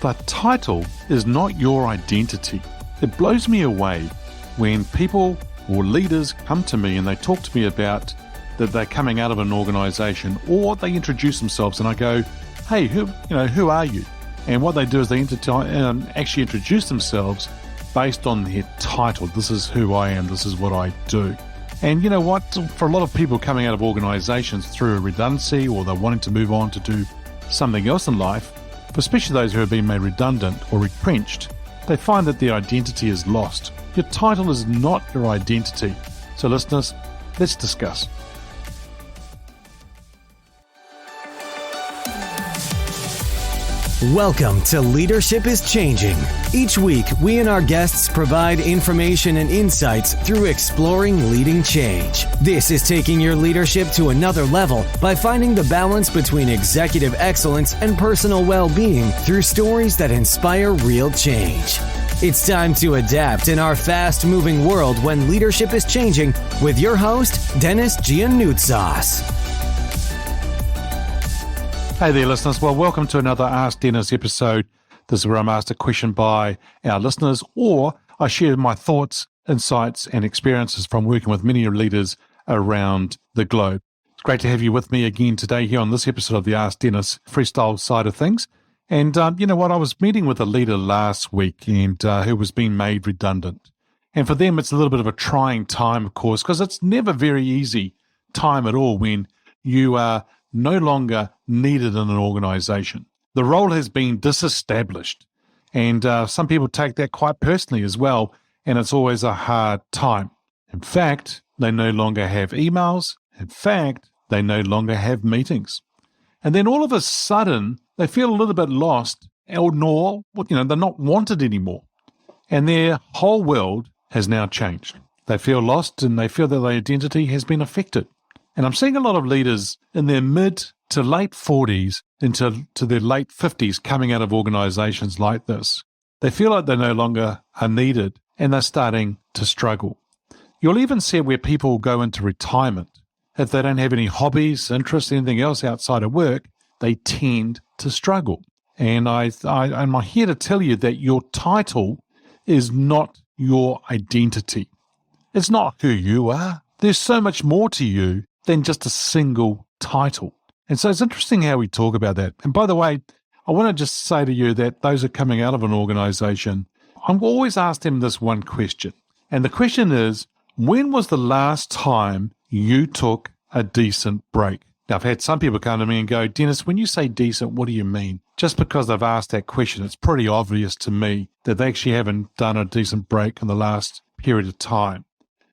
the title is not your identity. It blows me away when people or leaders come to me and they talk to me about that they're coming out of an organization, or they introduce themselves and I go, hey, who are you? And what they do is they actually introduce themselves based on their title. This is who I am. This is what I do. And you know what? For a lot of people coming out of organizations through a redundancy, or they're wanting to move on to do something else in life, especially those who have been made redundant or retrenched, they find that their identity is lost. Your title is not your identity. So listeners, let's discuss. Welcome to Leadership is Changing. Each week, we and our guests provide information and insights through exploring leading change. This is taking your leadership to another level by finding the balance between executive excellence and personal well-being through stories that inspire real change. It's time to adapt in our fast-moving world when leadership is changing with your host, Denis Giannoutsas. Hey there, listeners. Well, welcome to another Ask Denis episode. This is where I'm asked a question by our listeners, or I share my thoughts, insights, and experiences from working with many leaders around the globe. It's great to have you with me again today here on this episode of the Ask Denis freestyle side of things. And you know what? I was meeting with a leader last week and who was being made redundant. And for them, it's a little bit of a trying time, of course, because it's never very easy time at all when you are no longer needed in an organization. The role has been disestablished, and some people take that quite personally as well, and it's always a hard time. In fact, they no longer have emails. In fact, they no longer have meetings. And then all of a sudden, they feel a little bit lost, or they're not wanted anymore. And their whole world has now changed. They feel lost, and they feel that their identity has been affected. And I'm seeing a lot of leaders in their mid to late 40s into their late 50s coming out of organizations like this. They feel like they no longer are needed and they're starting to struggle. You'll even see where people go into retirement. If they don't have any hobbies, interests, anything else outside of work, they tend to struggle. And I'm here to tell you that your title is not your identity. It's not who you are. There's so much more to you than just a single title. And so it's interesting how we talk about that. And by the way, I want to just say to you that those who are coming out of an organization, I'm always ask them this one question. And the question is, when was the last time you took a decent break? Now, I've had some people come to me and go, Denis, when you say decent, what do you mean? Just because I've asked that question, it's pretty obvious to me that they actually haven't done a decent break in the last period of time.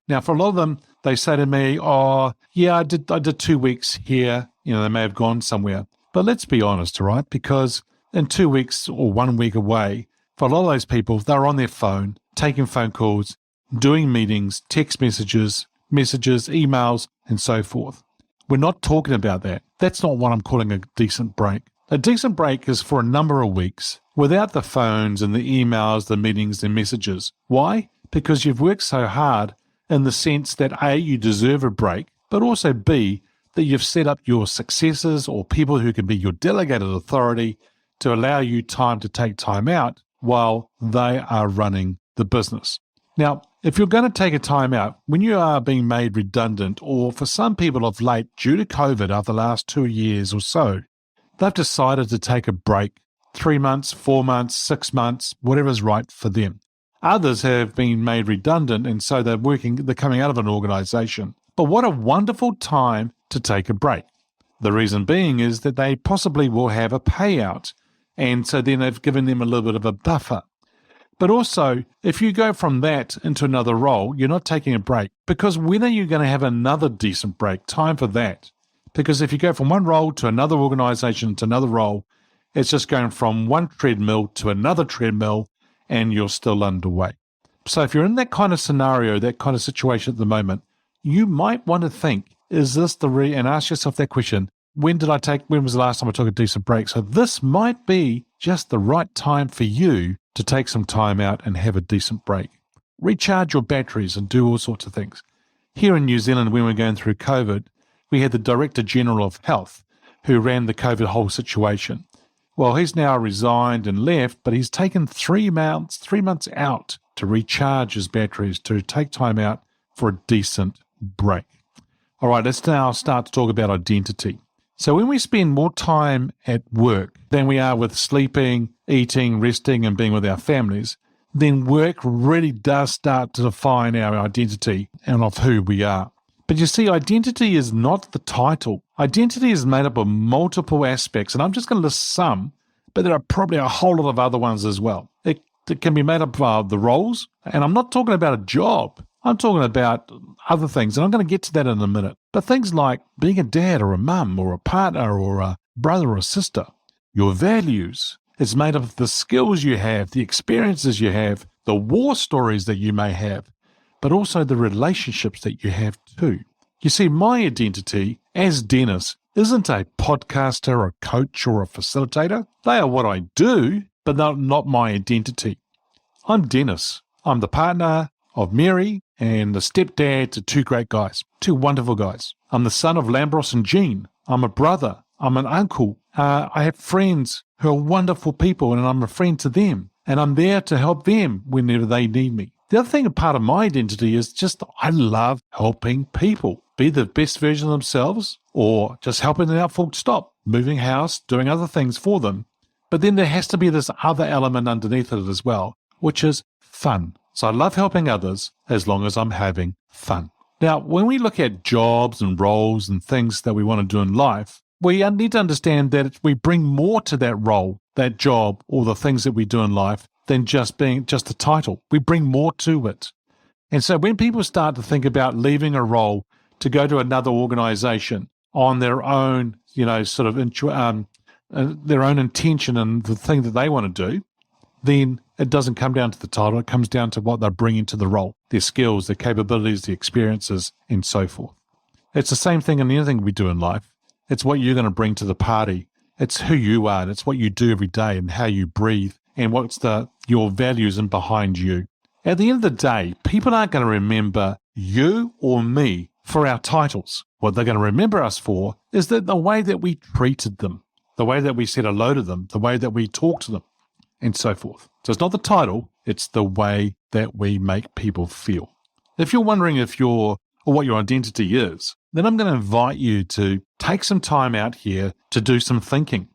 Now, for a lot of them, they say to me, oh, yeah, I did 2 weeks here. They may have gone somewhere. But let's be honest, all right? Because in 2 weeks or 1 week away, for a lot of those people, they're on their phone, taking phone calls, doing meetings, text messages, emails, and so forth. We're not talking about that. That's not what I'm calling a decent break. A decent break is for a number of weeks without the phones and the emails, the meetings, the messages. Why? Because you've worked so hard in the sense that A, you deserve a break, but also B, that you've set up your successors or people who can be your delegated authority to allow you time to take time out while they are running the business. Now, if you're going to take a time out, when you are being made redundant, or for some people of late, due to COVID after the last 2 years or so, they've decided to take a break, 3 months, 4 months, 6 months, whatever's right for them. Others have been made redundant, and so they're coming out of an organization. But what a wonderful time to take a break. The reason being is that they possibly will have a payout, and so then they've given them a little bit of a buffer. But also, if you go from that into another role, you're not taking a break, because when are you going to have another decent break? Time for that. Because if you go from one role to another organization to another role, it's just going from one treadmill to another treadmill, and you're still underway. So if you're in that kind of scenario, that kind of situation at the moment, you might want to think, is this and ask yourself that question, when was the last time I took a decent break? So this might be just the right time for you to take some time out and have a decent break. Recharge your batteries and do all sorts of things. Here in New Zealand, when we were going through COVID, we had the Director General of Health who ran the COVID whole situation. Well, he's now resigned and left, but he's taken 3 months out to recharge his batteries, to take time out for a decent break. All right, let's now start to talk about identity. So when we spend more time at work than we are with sleeping, eating, resting, and being with our families, then work really does start to define our identity and of who we are. But you see, identity is not the title. Identity is made up of multiple aspects, and I'm just going to list some, but there are probably a whole lot of other ones as well. It can be made up of the roles, and I'm not talking about a job. I'm talking about other things, and I'm going to get to that in a minute. But things like being a dad or a mum or a partner or a brother or a sister. Your values. It's made up of the skills you have, the experiences you have, the war stories that you may have, but also the relationships that you have too. You see, my identity as Denis isn't a podcaster, a coach, or a facilitator. They are what I do, but not my identity. I'm Denis. I'm the partner of Mary and the stepdad to two great guys, two wonderful guys. I'm the son of Lambros and Jean. I'm a brother. I'm an uncle. I have friends who are wonderful people, and I'm a friend to them, and I'm there to help them whenever they need me. The other thing, a part of my identity is just I love helping people be the best version of themselves, or just helping them out full stop, moving house, doing other things for them. But then there has to be this other element underneath it as well, which is fun. So I love helping others as long as I'm having fun. Now, when we look at jobs and roles and things that we want to do in life, we need to understand that we bring more to that role, that job, or the things that we do in life than just a title. We bring more to it. And so when people start to think about leaving a role to go to another organization on their own, their own intention and the thing that they want to do, then it doesn't come down to the title. It comes down to what they're bringing to the role, their skills, their capabilities, their experiences, and so forth. It's the same thing in anything we do in life. It's what you're going to bring to the party. It's who you are. And it's what you do every day and how you breathe and what's your values and behind you. At the end of the day, people aren't going to remember you or me for our titles. What they're going to remember us for is that the way that we treated them, the way that we said hello to them, the way that we talk to them, and so forth. So it's not the title, it's the way that we make people feel. If you're wondering what your identity is, then I'm going to invite you to take some time out here to do some thinking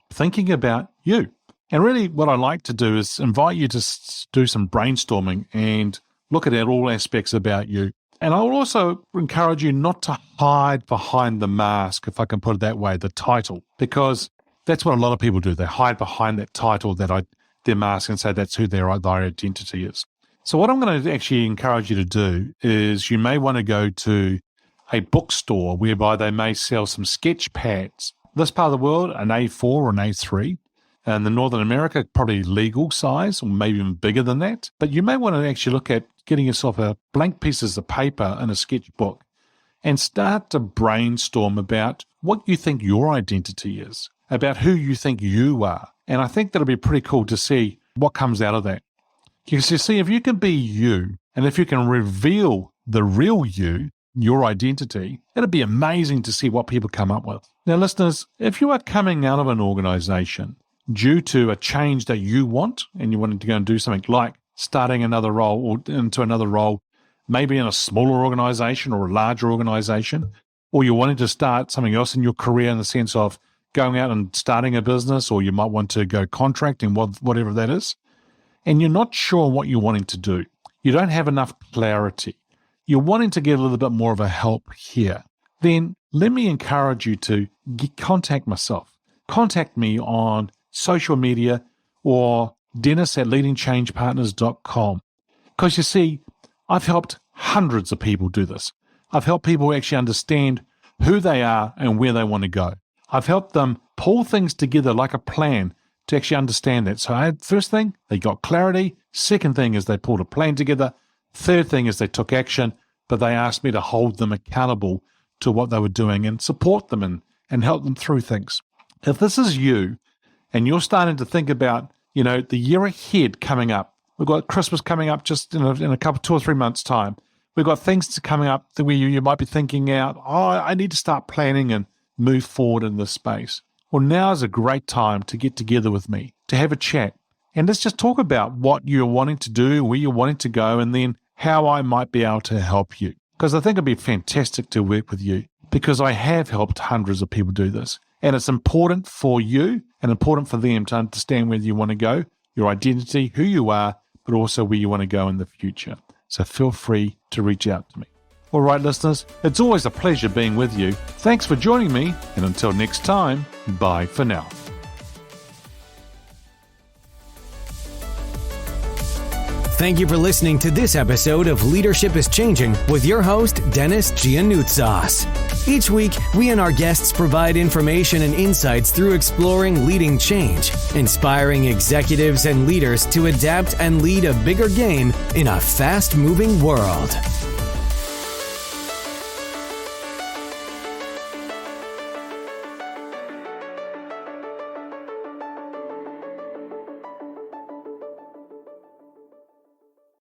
about you. And really what I like to do is invite you to do some brainstorming and look at all aspects about you. And I will also encourage you not to hide behind the mask, if I can put it that way, the title, because that's what a lot of people do. They hide behind that title, their mask, and say that's who their identity is. So what I'm going to actually encourage you to do is you may want to go to a bookstore whereby they may sell some sketch pads. This part of the world, an A4 or an A3. And in Northern America, probably legal size or maybe even bigger than that. But you may want to actually look at getting yourself a blank pieces of paper and a sketchbook and start to brainstorm about what you think your identity is, about who you think you are. And I think that'll be pretty cool to see what comes out of that. Because you see, if you can be you, and if you can reveal the real you, your identity, it'll be amazing to see what people come up with. Now, listeners, if you are coming out of an organization due to a change that you want, and you wanted to go and do something like starting another role or into another role, maybe in a smaller organization or a larger organization, or you're wanting to start something else in your career in the sense of going out and starting a business, or you might want to go contracting, whatever that is, and you're not sure what you're wanting to do. You don't have enough clarity. You're wanting to get a little bit more of a help here. Then let me encourage you to contact myself. Contact me on social media or Denis@leadingchangepartners.com. Because you see, I've helped hundreds of people do this. I've helped people actually understand who they are and where they want to go. I've helped them pull things together like a plan to actually understand that. So first thing, they got clarity. Second thing is they pulled a plan together. Third thing is they took action, but they asked me to hold them accountable to what they were doing and support them and help them through things. If this is you and you're starting to think about, the year ahead coming up, we've got Christmas coming up just in a couple, 2 or 3 months' time. We've got things coming up that you might be thinking out, I need to start planning and move forward in this space. Well, now is a great time to get together with me, to have a chat. And let's just talk about what you're wanting to do, where you're wanting to go, and then how I might be able to help you. Because I think it'd be fantastic to work with you, because I have helped hundreds of people do this. And it's important for you and important for them to understand where you want to go, your identity, who you are, but also where you want to go in the future. So feel free to reach out to me. All right, listeners, it's always a pleasure being with you. Thanks for joining me, and until next time, bye for now. Thank you for listening to this episode of Leadership is Changing with your host, Denis Giannoutsas. Each week, we and our guests provide information and insights through exploring leading change, inspiring executives and leaders to adapt and lead a bigger game in a fast-moving world.